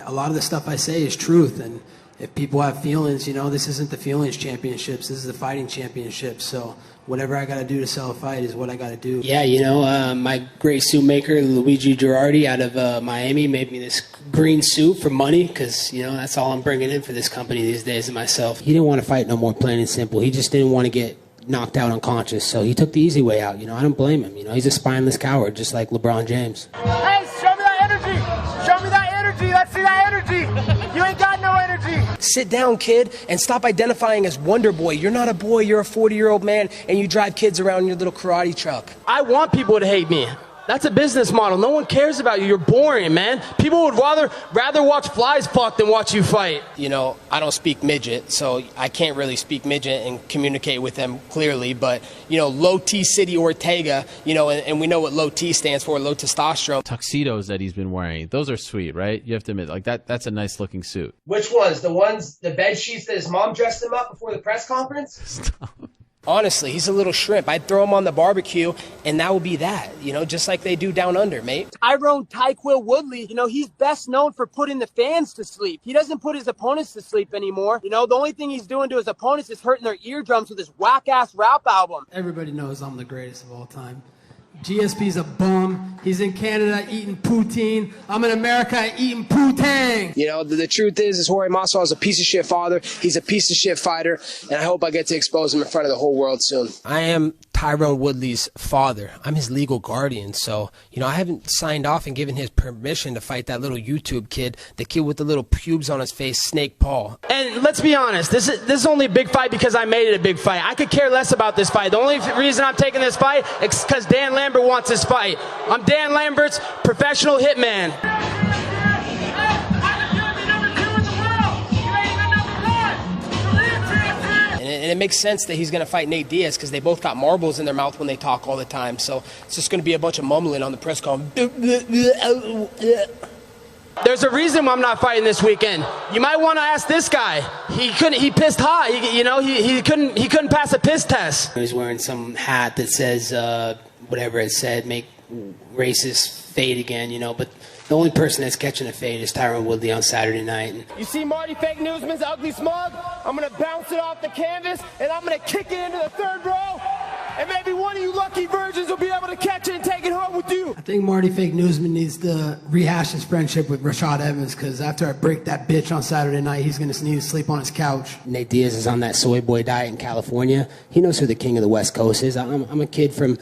a lot of the stuff I say is truth. And if people have feelings, you know, this isn't the feelings championships. This is the fighting championships. So whatever I got to do to sell a fight is what I got to do. Yeah, you know, my great suit maker, Luigi Girardi out of Miami, made me this green suit for money because, you know, that's all I'm bringing in for this company these days and myself. He didn't want to fight no more, plain and simple. He just didn't want to get knocked out unconscious, so he took the easy way out. You know, I don't blame him. You know, he's a spineless coward, just like LeBron James. Hey, show me that energy! Show me that energy! Let's see that energy! You ain't got no energy! Sit down, kid, and stop identifying as Wonder Boy. You're not a boy, you're a 40-year-old man, and you drive kids around in your little karate truck. I want people to hate me. That's a business model. No one cares about you. You're boring, man. People would rather watch flies fuck than watch you fight. You know, I don't speak midget, so I can't really speak midget and communicate with them clearly. But, you know, low T City Ortega, you know, and we know what low T stands for, low testosterone. Tuxedos that he's been wearing, those are sweet, right? You have to admit, like that's a nice looking suit. Which ones? The bed sheets that his mom dressed him up before the press conference? Stop. Honestly, he's a little shrimp. I'd throw him on the barbecue, and that would be that, you know, just like they do down under, mate. Tyrone Tyquil Woodley, you know, he's best known for putting the fans to sleep. He doesn't put his opponents to sleep anymore. You know, the only thing he's doing to his opponents is hurting their eardrums with his whack-ass rap album. Everybody knows I'm the greatest of all time. GSP's a bum. He's in Canada eating poutine. I'm in America eating poutang. You know, the truth is Jorge Masvidal is a piece of shit father. He's a piece of shit fighter, and I hope I get to expose him in front of the whole world soon. I am Tyrone Woodley's father. I'm his legal guardian, so, you know, I haven't signed off and given his permission to fight that little YouTube kid, the kid with the little pubes on his face, Snake Paul. And let's be honest, this is only a big fight because I made it a big fight. I could care less about this fight. The only reason I'm taking this fight is because Dan Lambert wants this fight. I'm Dan Lambert's professional hitman. And it makes sense that he's going to fight Nate Diaz because they both got marbles in their mouth when they talk all the time. So it's just going to be a bunch of mumbling on the press conference. There's a reason why I'm not fighting this weekend. You might want to ask this guy. He pissed hot. He couldn't pass a piss test. He's wearing some hat that says whatever it said, make racists fade again, you know, but the only person that's catching a fade is Tyrone Woodley on Saturday night. You see Marty Fake Newsman's ugly smug? I'm going to bounce it off the canvas, and I'm going to kick it into the third row, and maybe one of you lucky virgins will be able to catch it and take it home with you. I think Marty Fake Newsman needs to rehash his friendship with Rashad Evans, because after I break that bitch on Saturday night, he's going to need to sleep on his couch. Nate Diaz is on that soy boy diet in California. He knows who the king of the West Coast is. I'm a kid from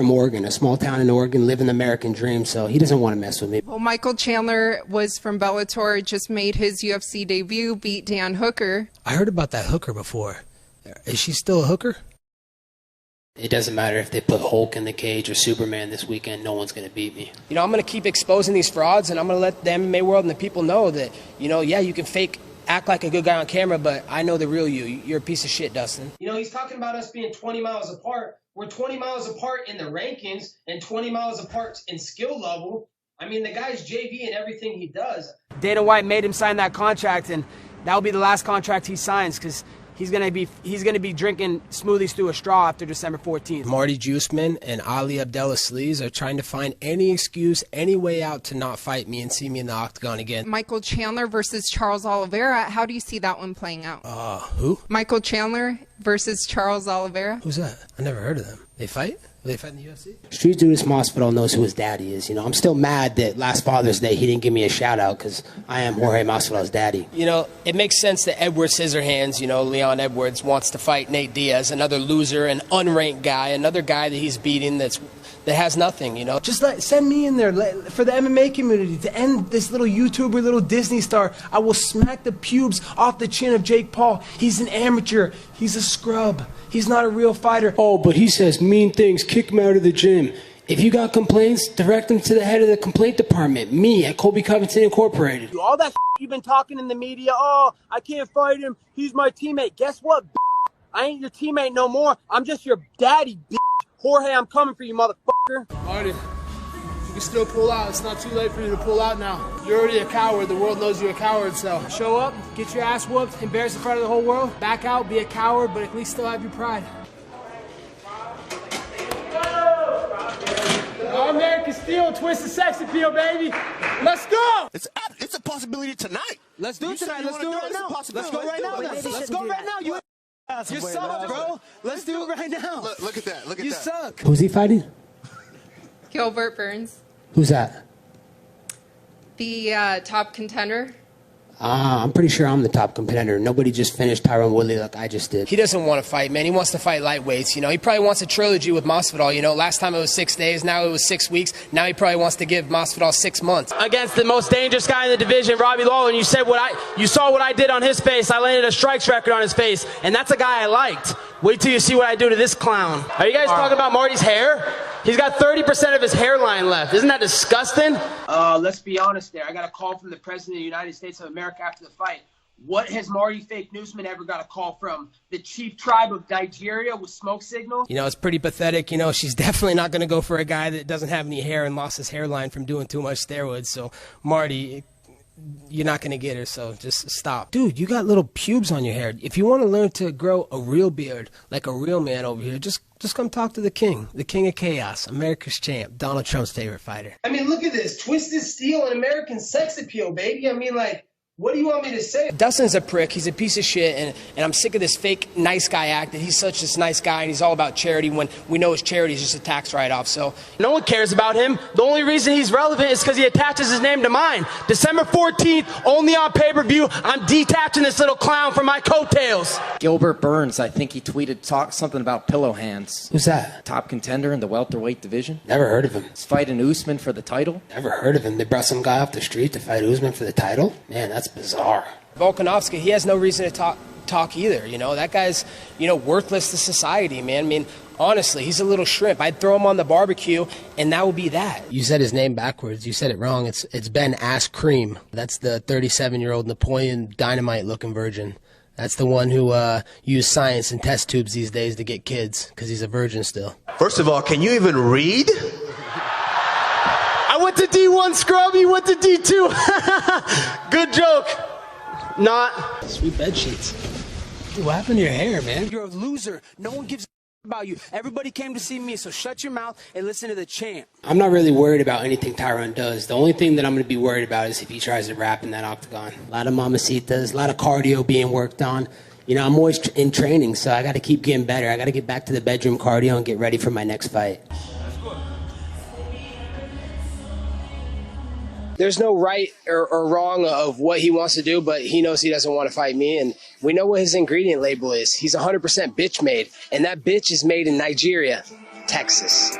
Oregon, a small town in Oregon, living the American dream, so he doesn't want to mess with me. Well, Michael Chandler was from Bellator, just made his UFC debut, beat Dan Hooker. I heard about that hooker before. Is she still a hooker? It doesn't matter if they put Hulk in the cage or Superman this weekend, no one's going to beat me. You know, I'm going to keep exposing these frauds, and I'm going to let the MMA world and the people know that, you know, yeah, you can act like a good guy on camera, but I know the real you. You're a piece of shit, Dustin. You know, he's talking about us being 20 miles apart. We're 20 miles apart in the rankings and 20 miles apart in skill level. I mean, the guy's JV in everything he does. Dana White made him sign that contract, and that'll be the last contract he signs because he's gonna be drinking smoothies through a straw after December 14th. Marty Juiceman and Ali Abdelaziz are trying to find any excuse, any way out to not fight me and see me in the octagon again. Michael Chandler versus Charles Oliveira. How do you see that one playing out? Who? Michael Chandler versus Charles Oliveira. Who's that? I never heard of them. They fight? They fight in the UFC? Street Judas Masvidal knows who his daddy is. You know, I'm still mad that last Father's Day he didn't give me a shout out because I am Jorge Masvidal's daddy. You know, it makes sense that Edward Scissorhands, you know, Leon Edwards wants to fight Nate Diaz, another loser, an unranked guy, another guy that he's beating that has nothing, you know. Just send me in there for the MMA community to end this little YouTuber, little Disney star. I will smack the pubes off the chin of Jake Paul. He's an amateur. He's a scrub. He's not a real fighter. Oh, but he says mean things. Kick him out of the gym. If you got complaints, direct them to the head of the complaint department, me at Colby Covington Incorporated. All that you've been talking in the media, oh, I can't fight him. He's my teammate. Guess what, I ain't your teammate no more. I'm just your daddy, Jorge, I'm coming for you, motherfucker. Marty, you can still pull out. It's not too late for you to pull out now. You're already a coward. The world knows you're a coward, so show up, get your ass whooped, embarrass in front of the whole world, back out, be a coward, but at least still have your pride. American Steel, Twisted Sex Appeal, baby. Let's go. It's a possibility tonight. Let's do it tonight. Let's do it right now. Let's go right now. Let's go right now. You suck, bro. Let's do it right now. Look at that. Look at that. You suck. Who's he fighting? Gilbert Burns, Who's that? the top contender. I'm pretty sure I'm the top contender. Nobody just finished Tyron Woodley like I just did. He doesn't want to fight, man. He wants to fight lightweights. You know, he probably wants a trilogy with Masvidal. You know, last time it was 6 days. Now it was 6 weeks. Now he probably wants to give Masvidal 6 months. Against the most dangerous guy in the division, Robbie Lawler, and you said you saw what I did on his face. I landed a strikes record on his face, and that's a guy I liked. Wait till you see what I do to this clown. Are you guys talking about Marty's hair? He's got 30% of his hairline left. Isn't that disgusting? Let's be honest there. I got a call from the President of the United States of America after the fight. What has Marty Fake Newsman ever got a call from? The chief tribe of Nigeria with smoke signals? You know, it's pretty pathetic. You know, she's definitely not going to go for a guy that doesn't have any hair and lost his hairline from doing too much steroids. So, Marty, you're not going to get her, so just stop. Dude, you got little pubes on your hair. If you want to learn to grow a real beard like a real man over here, just come talk to the king of chaos, America's champ, Donald Trump's favorite fighter. I mean, look at this. Twisted Steel and American Sex Appeal, baby. I mean, like, what do you want me to say? Dustin's a prick. He's a piece of shit, and I'm sick of this fake nice guy act that he's such this nice guy and he's all about charity when we know his charity is just a tax write-off. So No one cares about him. The only reason he's relevant is because he attaches his name to mine. December 14th, only on pay-per-view, I'm detaching this little clown from my coattails. Gilbert Burns, I think he tweeted something about pillow hands. Who's that? Top contender in the welterweight division. Never heard of him. He's fighting Usman for the title. Never heard of him. They brought some guy off the street to fight Usman for the title? Man, that's bizarre. Volkanovski, he has no reason to talk either. You know, that guy's, worthless to society, man. I mean, honestly, he's a little shrimp. I'd throw him on the barbecue, and that would be that. You said his name backwards. You said it wrong. It's Ben Ass Cream. That's the 37-year-old Napoleon Dynamite-looking virgin. That's the one who used science and test tubes these days to get kids, because he's a virgin still. First of all, can you even read? I went to D1 scrub, you went to D2. Good joke. Not. Sweet bed sheets. Dude, what happened to your hair, man? You're a loser. No one gives a about you. Everybody came to see me, so shut your mouth and listen to the champ. I'm not really worried about anything Tyron does. The only thing that I'm going to be worried about is if he tries to rap in that octagon. A lot of mamacitas, a lot of cardio being worked on. I'm always in training, so I got to keep getting better. I got to get back to the bedroom cardio and get ready for my next fight. There's no right or wrong of what he wants to do, but he knows he doesn't want to fight me, and we know what his ingredient label is. He's 100% bitch made, and that bitch is made in Nigeria, Texas.